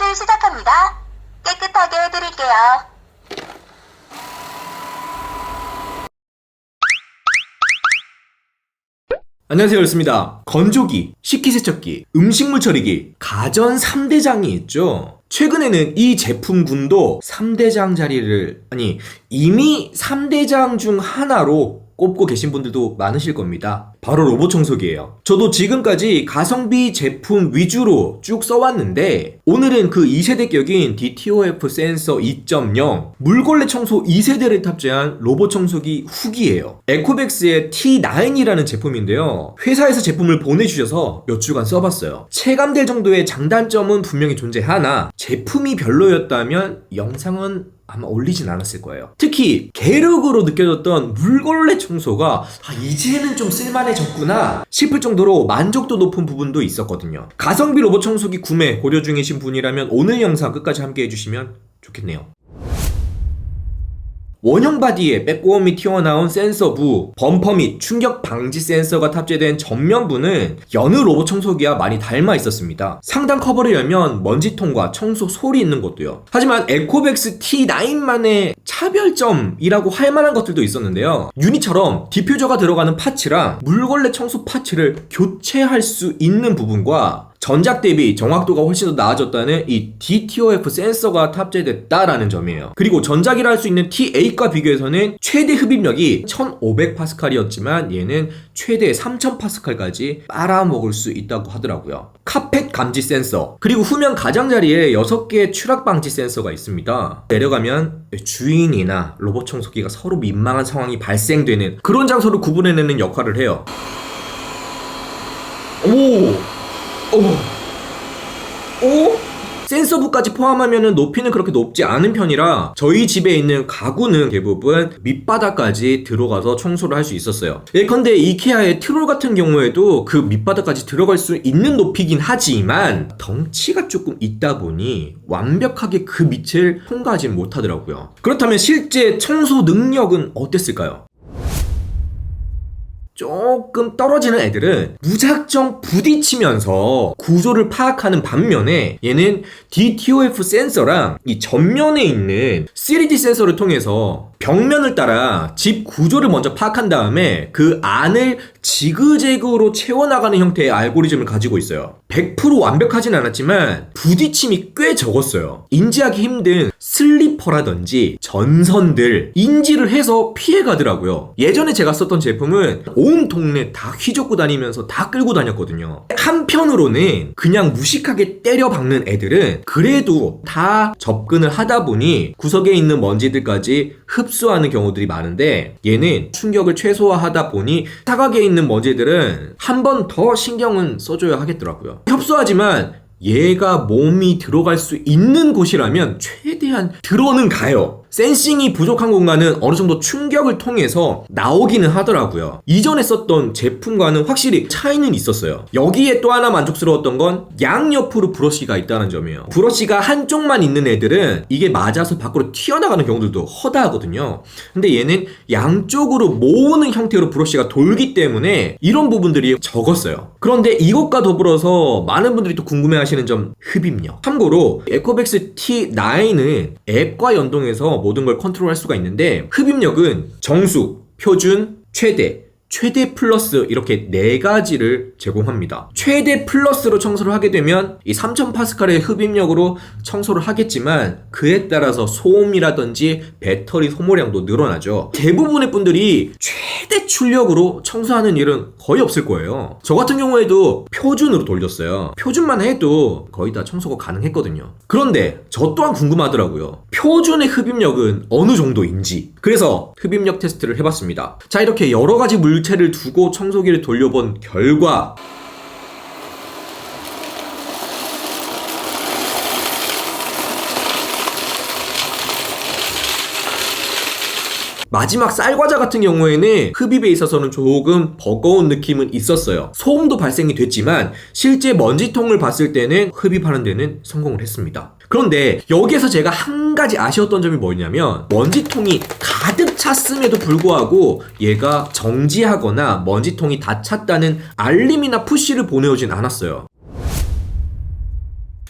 청소를 시작합니다. 깨끗하게 해드릴게요. 안녕하세요, 였습니다. 건조기, 식기세척기, 음식물 처리기, 가전 3대장이 있죠. 최근에는 이 제품군도 3대장 자리를, 이미 3대장 중 하나로 꼽고 계신 분들도 많으실 겁니다. 바로 로봇 청소기예요. 저도 지금까지 가성비 제품 위주로 쭉 써왔는데 오늘은 그 2세대 격인 DTOF 센서 2.0 물걸레 청소 2세대를 탑재한 로봇 청소기 후기예요. 에코백스의 T9이라는 제품인데요. 회사에서 제품을 보내주셔서 몇 주간 써봤어요. 체감될 정도의 장단점은 분명히 존재하나 제품이 별로였다면 영상은 아마 올리진 않았을 거예요. 특히 계륵으로 느껴졌던 물걸레 청소가 이제는 좀 쓸만해졌구나 싶을 정도로 만족도 높은 부분도 있었거든요. 가성비 로봇 청소기 구매 고려 중이신 분이라면 오늘 영상 끝까지 함께 해주시면 좋겠네요. 원형 바디에 빼꼼히 튀어나온 센서부, 범퍼 및 충격 방지 센서가 탑재된 전면부는 여느 로봇 청소기와 많이 닮아 있었습니다. 상단 커버를 열면 먼지통과 청소 솔이 있는 것도요. 하지만 에코백스 T9만의 차별점이라고 할 만한 것들도 있었는데요. 유니처럼 디퓨저가 들어가는 파츠랑 물걸레 청소 파츠를 교체할 수 있는 부분과 전작 대비 정확도가 훨씬 더 나아졌다는 이 DTOF 센서가 탑재됐다라는 점이에요. 그리고 전작이라 할 수 있는 T8과 비교해서는 최대 흡입력이 1500파스칼이었지만 얘는 최대 3000파스칼까지 빨아먹을 수 있다고 하더라고요. 카펫 감지 센서, 그리고 후면 가장자리에 6개의 추락 방지 센서가 있습니다. 내려가면 주인이나 로봇 청소기가 서로 민망한 상황이 발생되는 그런 장소를 구분해내는 역할을 해요. 센서부까지 포함하면 높이는 그렇게 높지 않은 편이라 저희 집에 있는 가구는 대부분 밑바닥까지 들어가서 청소를 할 수 있었어요. 예컨대 이케아의 트롤 같은 경우에도 그 밑바닥까지 들어갈 수 있는 높이긴 하지만 덩치가 조금 있다 보니 완벽하게 그 밑을 통과하지 못하더라고요. 그렇다면 실제 청소 능력은 어땠을까요? 조금 떨어지는 애들은 무작정 부딪히면서 구조를 파악하는 반면에 얘는 DTOF 센서랑 이 전면에 있는 3D 센서를 통해서 벽면을 따라 집 구조를 먼저 파악한 다음에 그 안을 지그재그로 채워나가는 형태의 알고리즘을 가지고 있어요. 100% 완벽하진 않았지만 부딪힘이 꽤 적었어요. 인지하기 힘든 슬리퍼라든지 전선들 인지를 해서 피해가더라고요. 예전에 제가 썼던 제품은 온 동네 다 휘젓고 다니면서 다 끌고 다녔거든요. 한편으로는 그냥 무식하게 때려 박는 애들은 그래도 다 접근을 하다 보니 구석에 있는 먼지들까지 흡수하는 경우들이 많은데 얘는 충격을 최소화하다 보니 사각에 있는 먼지들은 한 번 더 신경은 써줘야 하겠더라고요. 협소하지만 얘가 몸이 들어갈 수 있는 곳이라면 최대한 들어는 가요. 센싱이 부족한 공간은 어느 정도 충격을 통해서 나오기는 하더라고요. 이전에 썼던 제품과는 확실히 차이는 있었어요. 여기에 또 하나 만족스러웠던 건 양옆으로 브러쉬가 있다는 점이에요. 브러쉬가 한쪽만 있는 애들은 이게 맞아서 밖으로 튀어나가는 경우들도 허다하거든요. 근데 얘는 양쪽으로 모으는 형태로 브러쉬가 돌기 때문에 이런 부분들이 적었어요. 그런데 이것과 더불어서 많은 분들이 또 궁금해하시는 점, 흡입력. 참고로 에코백스 T9은 앱과 연동해서 모든 걸 컨트롤할 수가 있는데 흡입력은 정수, 표준, 최대 플러스 이렇게 4가지를 제공합니다. 최대 플러스로 청소를 하게 되면 이 3000파스칼의 흡입력으로 청소를 하겠지만 그에 따라서 소음이라든지 배터리 소모량도 늘어나죠. 대부분의 분들이 최대 출력으로 청소하는 일은 거의 없을 거예요. 저 같은 경우에도 표준으로 돌렸어요. 표준만 해도 거의 다 청소가 가능했거든요. 그런데 저 또한 궁금하더라고요. 표준의 흡입력은 어느 정도인지. 그래서 흡입력 테스트를 해봤습니다. 자, 이렇게 여러가지 물체를 두고 청소기를 돌려본 결과 마지막 쌀과자 같은 경우에는 흡입에 있어서는 조금 버거운 느낌은 있었어요. 소음도 발생이 됐지만 실제 먼지통을 봤을 때는 흡입하는 데는 성공을 했습니다. 그런데 여기에서 제가 한 가지 아쉬웠던 점이 뭐냐면 먼지통이 가득 찼음에도 불구하고 얘가 정지하거나 먼지통이 다 찼다는 알림이나 푸시를 보내오진 않았어요.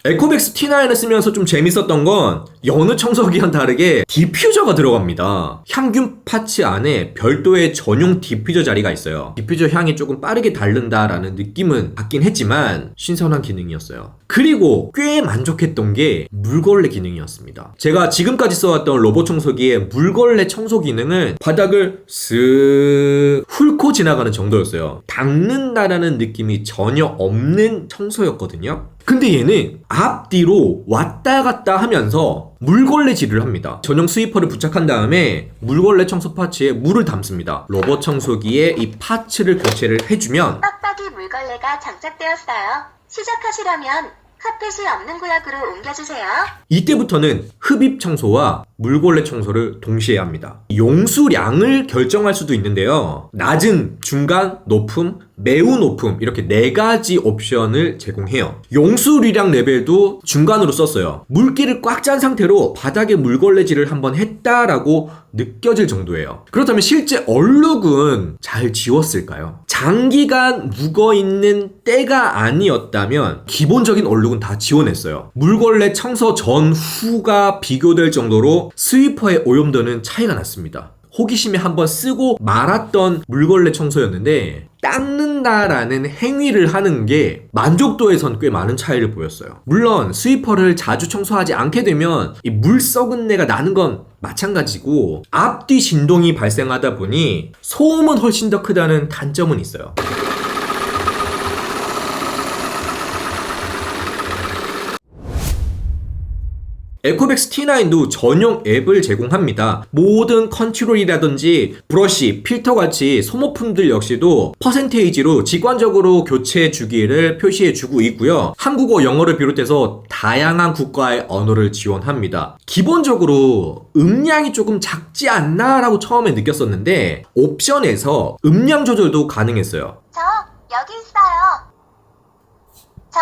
에코백스 T9을 쓰면서 좀 재밌었던 건 여느 청소기와는 다르게 디퓨저가 들어갑니다. 향균 파츠 안에 별도의 전용 디퓨저 자리가 있어요. 디퓨저 향이 조금 빠르게 닳는다라는 느낌은 받긴 했지만 신선한 기능이었어요. 그리고 꽤 만족했던 게 물걸레 기능이었습니다. 제가 지금까지 써왔던 로봇 청소기의 물걸레 청소 기능은 바닥을 쓱 훑고 지나가는 정도였어요. 닦는다라는 느낌이 전혀 없는 청소였거든요. 근데 얘는 앞뒤로 왔다 갔다 하면서 물걸레질을 합니다. 전용 스위퍼를 부착한 다음에 물걸레 청소 파츠에 물을 담습니다. 로봇 청소기에 이 파츠를 교체를 해주면 빡빡이 물걸레가 장착되었어요. 시작하시려면 카펫이 없는 구역으로 옮겨주세요. 이때부터는 흡입 청소와 물걸레 청소를 동시에 합니다. 용수량을 결정할 수도 있는데요. 낮은, 중간, 높음, 매우 높음 이렇게 4가지 옵션을 제공해요. 용수량 레벨도 중간으로 썼어요. 물기를 꽉 짠 상태로 바닥에 물걸레질을 한번 했다라고 느껴질 정도예요. 그렇다면 실제 얼룩은 잘 지웠을까요? 장기간 묵어있는 때가 아니었다면 기본적인 얼룩은 다 지워냈어요. 물걸레 청소 전 후가 비교될 정도로 스위퍼의 오염도는 차이가 났습니다. 호기심에 한번 쓰고 말았던 물걸레 청소였는데 닦는다라는 행위를 하는 게 만족도에선 꽤 많은 차이를 보였어요. 물론 스위퍼를 자주 청소하지 않게 되면 이 물 썩은 내가 나는 건 마찬가지고 앞뒤 진동이 발생하다 보니 소음은 훨씬 더 크다는 단점은 있어요. 에코백스 T9도 전용 앱을 제공합니다. 모든 컨트롤이라든지 브러쉬, 필터같이 소모품들 역시도 퍼센테이지로 직관적으로 교체해 주기를 표시해 주고 있고요. 한국어, 영어를 비롯해서 다양한 국가의 언어를 지원합니다. 기본적으로 음량이 조금 작지 않나 라고 처음에 느꼈었는데 옵션에서 음량 조절도 가능했어요. 저 여기 있어요. 저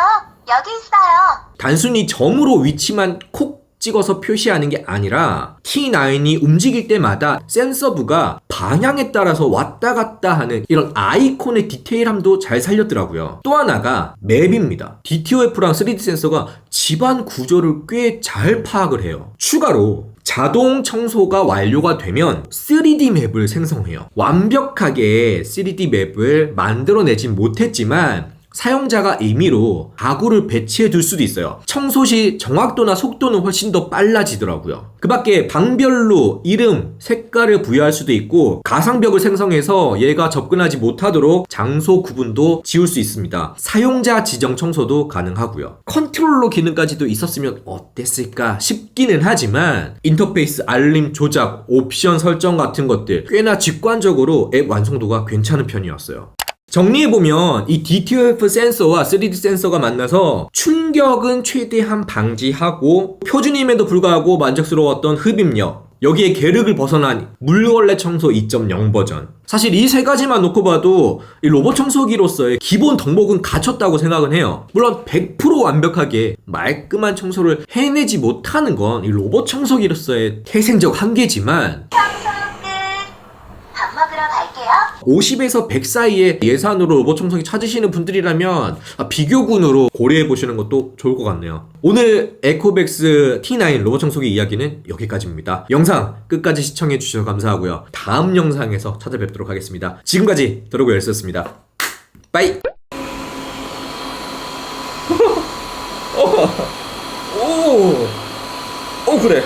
여기 있어요. 단순히 점으로 위치만 콕 찍어서 표시하는 게 아니라 T9이 움직일 때마다 센서부가 방향에 따라서 왔다 갔다 하는 이런 아이콘의 디테일함도 잘 살렸더라고요. 또 하나가 맵입니다. DTOF랑 3D 센서가 집안 구조를 꽤 잘 파악을 해요. 추가로 자동 청소가 완료가 되면 3D 맵을 생성해요. 완벽하게 3D 맵을 만들어내진 못했지만 사용자가 임의로 가구를 배치해 둘 수도 있어요. 청소 시 정확도나 속도는 훨씬 더 빨라지더라고요. 그 밖에 방별로 이름, 색깔을 부여할 수도 있고 가상벽을 생성해서 얘가 접근하지 못하도록 장소 구분도 지울 수 있습니다. 사용자 지정 청소도 가능하고요. 컨트롤러 기능까지도 있었으면 어땠을까 싶기는 하지만 인터페이스 알림 조작, 옵션 설정 같은 것들 꽤나 직관적으로 앱 완성도가 괜찮은 편이었어요. 정리해보면 이 DTOF 센서와 3D 센서가 만나서 충격은 최대한 방지하고 표준임에도 불구하고 만족스러웠던 흡입력, 여기에 계륵을 벗어난 물걸레 청소 2.0 버전. 사실 이 세 가지만 놓고 봐도 이 로봇 청소기로서의 기본 덕목은 갖췄다고 생각은 해요. 물론 100% 완벽하게 말끔한 청소를 해내지 못하는 건 이 로봇 청소기로서의 태생적 한계지만 청소 끝. 밥 먹으러 갈게요. 50에서 100 사이의 예산으로 로봇 청소기 찾으시는 분들이라면 비교군으로 고려해보시는 것도 좋을 것 같네요. 오늘 에코백스 T9 로봇 청소기 이야기는 여기까지입니다. 영상 끝까지 시청해주셔서 감사하고요. 다음 영상에서 찾아뵙도록 하겠습니다. 지금까지 드로그였었습니다. 빠이! 오! 그래.